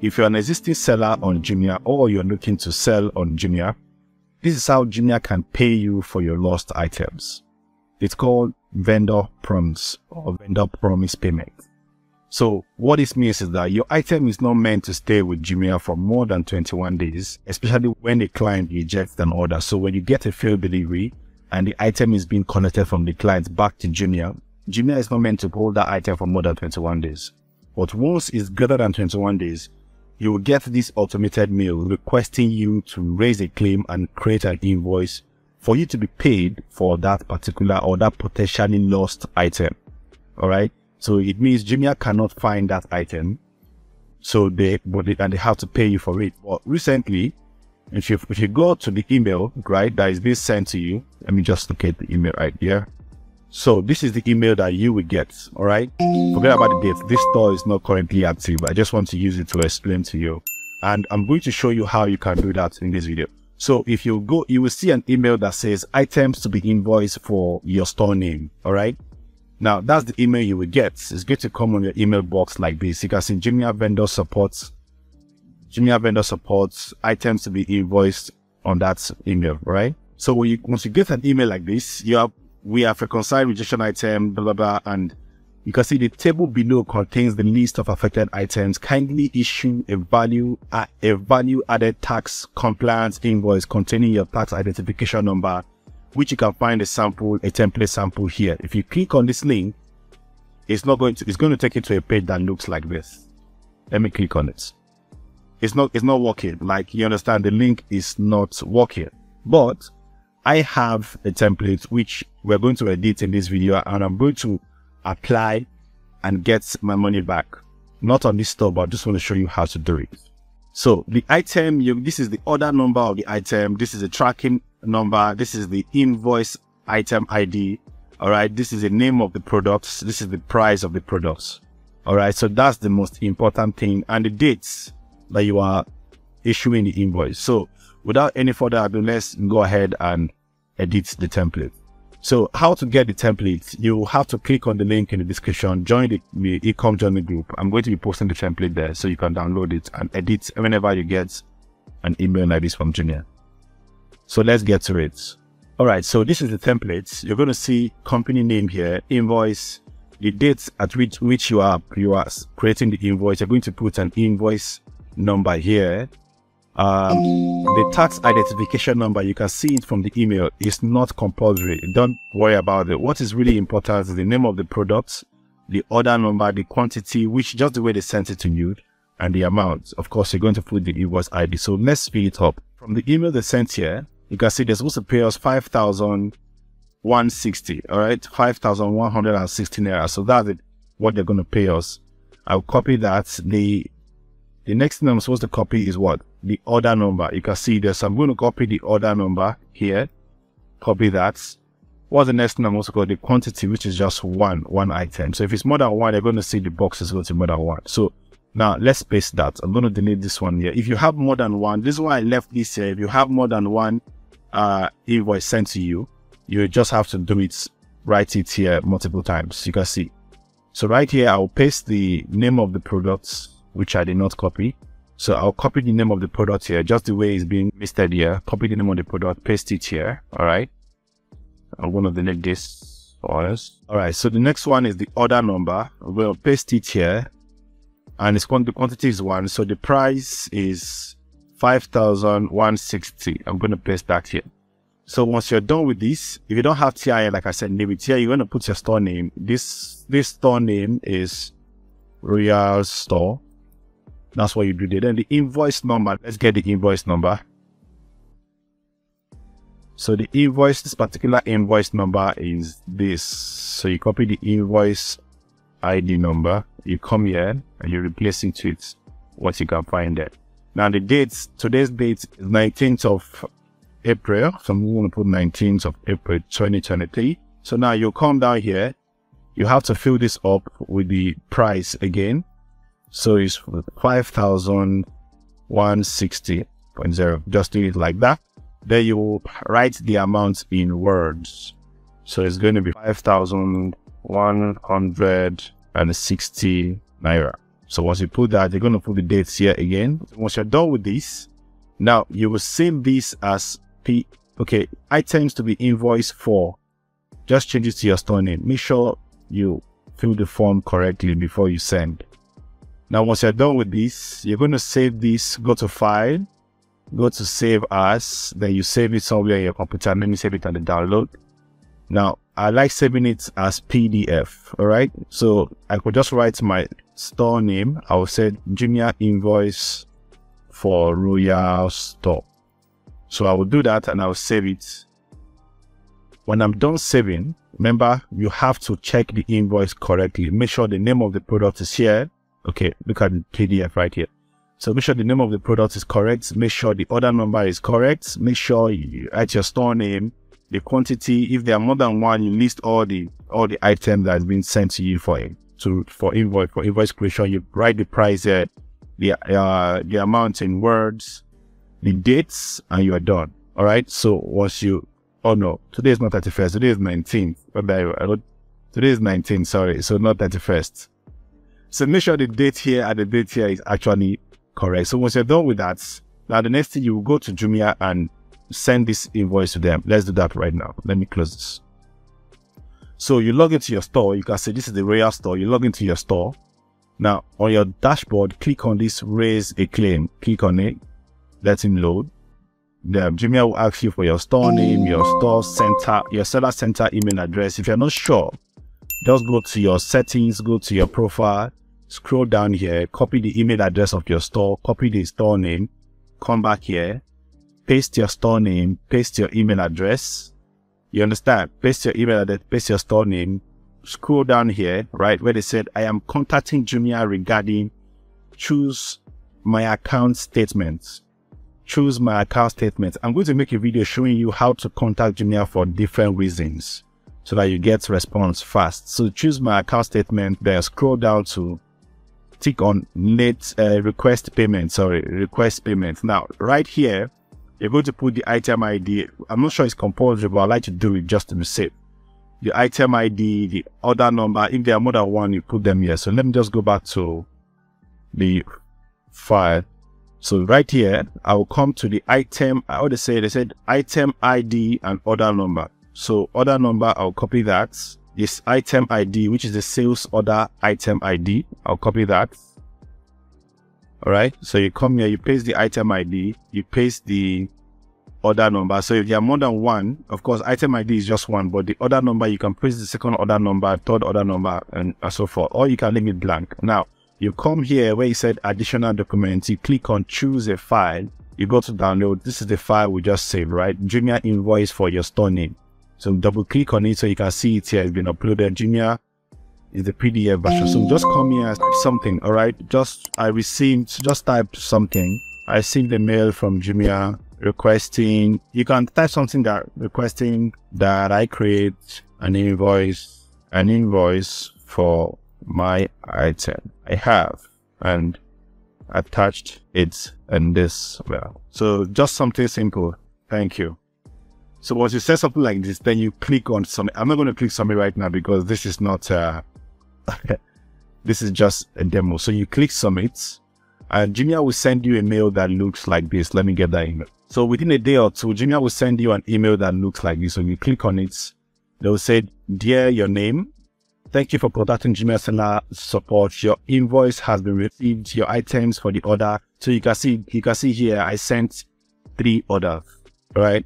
if you're an existing seller on Jumia or you're looking to sell on Jumia, this is how Jumia can pay you for your lost items. It's called vendor promise or vendor promise payment. So what this means is that your item is not meant to stay with Jumia for more than 21 days, especially when the client rejects an order. So when you get a failed delivery and the item is being connected from the client back to Jumia, Jumia is not meant to hold that item for more than 21 days. But once it's greater than 21 days, you will get this automated mail requesting you to raise a claim and create an invoice for you to be paid for that particular or that potentially lost item. All right. So it means Jumia cannot find that item, so they have to pay you for it. But recently, if you go to the email, right, that is being sent to you, let me just locate the email right here. So this is the email that you will get. All right, forget about the date. This store is not currently active. I just want to use it to explain to you, and I'm going to show you how you can do that in this video. So if you go, you will see an email that says items to be invoiced for your store name. All right. Now, that's the email you will get. It's going to come on your email box like this. You can see Jumia vendor supports items to be invoiced on that email, right? So once you get an email like this, we have reconciled rejection item, blah, blah, blah, and you can see the table below contains the list of affected items. Kindly issue a value added tax compliance invoice containing your tax identification number, which you can find a template sample here. If you click on this link, it's going to take you to a page that looks like this. Let me click on it. It's not working. Like, you understand, the link is not working. But I have a template which we're going to edit in this video, and I'm going to apply and get my money back. Not on this store, but I just want to show you how to do it. So the item, this is the order number of the item. This is the tracking number. This is the invoice item ID. All right. This is the name of the products. This is the price of the products. All right. So that's the most important thing, and the dates that you are issuing the invoice. So without any further ado, let's go ahead and edit the template. So how to get the template? You have to click on the link in the description, join the Ecom Journey group. I'm going to be posting the template there so you can download it and edit whenever you get an email like this from Jumia. So let's get to it. All right, so this is the template. You're going to see company name here, invoice, the dates at which you are creating the invoice. You're going to put an invoice number here. The tax identification number, you can see it from the email, is not compulsory. Don't worry about it. What is really important is the name of the product, the order number, the quantity, which just the way they sent it to you, and the amount. Of course, you're going to put the invoice ID. So let's speed it up. From the email they sent here, you can see they're supposed to pay us 5,160. All right, 5,160 naira. So that's it, what they're going to pay us. I'll copy that. The next thing I'm supposed to copy is what? The order number. You can see this. So I'm going to copy the order number here. Copy that. What's the next thing I'm also going to? The quantity, which is just one item. So if it's more than one, you're going to see the box is going to be more than one. So now let's paste that. I'm going to delete this one here. If you have more than one, this is why I left this here. If you have more than one invoice sent to you, you just have to do it, write it here multiple times. You can see. So right here, I'll paste the name of the products, which I did not copy. So I'll copy the name of the product here, just the way it's being listed here. Copy the name of the product, paste it here. All right. I'm going to delete this for us. All right. So the next one is the order number. We'll paste it here. And the quantity is 1. So the price is 5,160. I'm going to paste that here. So once you're done with this, if you don't have TIN, like I said, leave it here. You're going to put your store name. This store name is Royal Store. That's what you do there. Then the invoice number. Let's get the invoice number. So this particular invoice number is this. So you copy the invoice ID number. You come here and you replace it with what you can find there. Now the dates, today's date is 19th of April. So I'm going to put 19th of April 2023. So now you come down here. You have to fill this up with the price again. So it's 5,160.0. Just do it like that. Then you will write the amount in words. So it's going to be 5,160 naira. So once you put that, you're going to put the dates here again. Once you're done with this, now you will save this as items to be invoiced for. Just change it to your store name. Make sure you fill the form correctly before you send. Now once you're done with this, you're going to save this. Go to File, go to Save As, then you save it somewhere in your computer. Let me save it on the download. Now I like saving it as PDF. All right, so I could just write my store name. I will say Jumia invoice for Royal Store. So I will do that and I will save it. When I'm done saving, remember, you have to check the invoice correctly. Make sure the name of the product is here. Okay, look at the PDF right here. So make sure the name of the product is correct. Make sure the order number is correct. Make sure you write your store name, the quantity. If there are more than one, you list all the items that has been sent to you for invoice creation. You write the price here, the amount in words, the dates, and you are done. All right. So once you, oh no, today is not 31st. Today is 19th. Today is 19th. Sorry, so not 31st. So make sure the date here and the date here is actually correct. So once you're done with that, now the next thing, you will go to Jumia and send this invoice to them. Let's do that right now. Let me close this. So you log into your store. You can say this is the Royal Store. You log into your store. Now on your dashboard, click on this Raise a Claim. Click on it. Let it load. Then Jumia will ask you for your store name, your store center, your seller center email address. If you're not sure, just go to your settings, go to your profile, scroll down here, copy the email address of your store, copy the store name, come back here, paste your store name, paste your email address. You understand? Paste your email address, paste your store name, scroll down here, right, where they said, I am contacting Jumia regarding choose my account statements. Choose my account statement. I'm going to make a video showing you how to contact Jumia for different reasons so that you get response fast. So choose my account statement, then scroll down to tick on request payment. Now right here, you're going to put the item ID. I'm not sure it's compulsory, but I like to do it just to be safe. The item ID, the order number. If there are more than one, you put them here. So let me just go back to the file. So right here, I will come to the item. They said item ID and order number. So order number, I'll copy that. This item ID, which is the sales order item ID, I'll copy that. All right. So you come here, you paste the item ID, you paste the order number. So if there are more than one, of course, item ID is just one, but the order number, you can paste the second order number, third order number, and so forth. Or you can leave it blank. Now, you come here where you said additional documents, you click on choose a file, you go to download. This is the file we just saved, right? Jumia invoice for your store name. So double click on it so you can see it here. It's been uploaded. Jumia is the PDF version. So just come here and type something. All right. Just type something. I received a mail from Jumia requesting. You can type something that requesting that I create an invoice for my item. I have and attached it in this. Well, so just something simple. Thank you. So once you say something like this, then you click on submit. I'm not going to click submit right now because this is not, this is just a demo. So you click submit and Jumia will send you a mail that looks like this. Let me get that email. So within a day or two, Jumia will send you an email that looks like this. So you click on it. They will say, dear, your name. Thank you for contacting Jumia Seller Support. Your invoice has been received. Your items for the order. So you can see here, I sent 3 orders, right?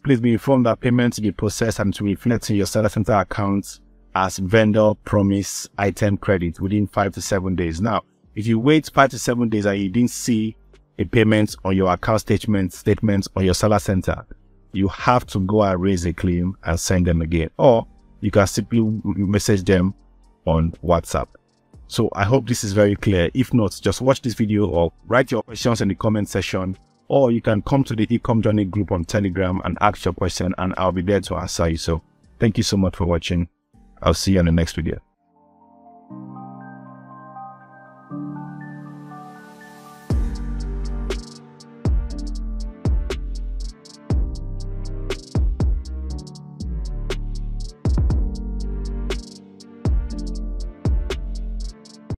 Please be informed that payment to be processed and to reflect in your seller center account as vendor promise item credit within 5 to 7 days. Now, if you wait 5 to 7 days and you didn't see a payment on your account statement on your seller center, you have to go and raise a claim and send them again. Or you can simply message them on WhatsApp. So I hope this is very clear. If not, just watch this video or write your questions in the comment section. Or you can come to the Ecom Journey group on Telegram and ask your question and I'll be there to answer you. So thank you so much for watching. I'll see you in the next video.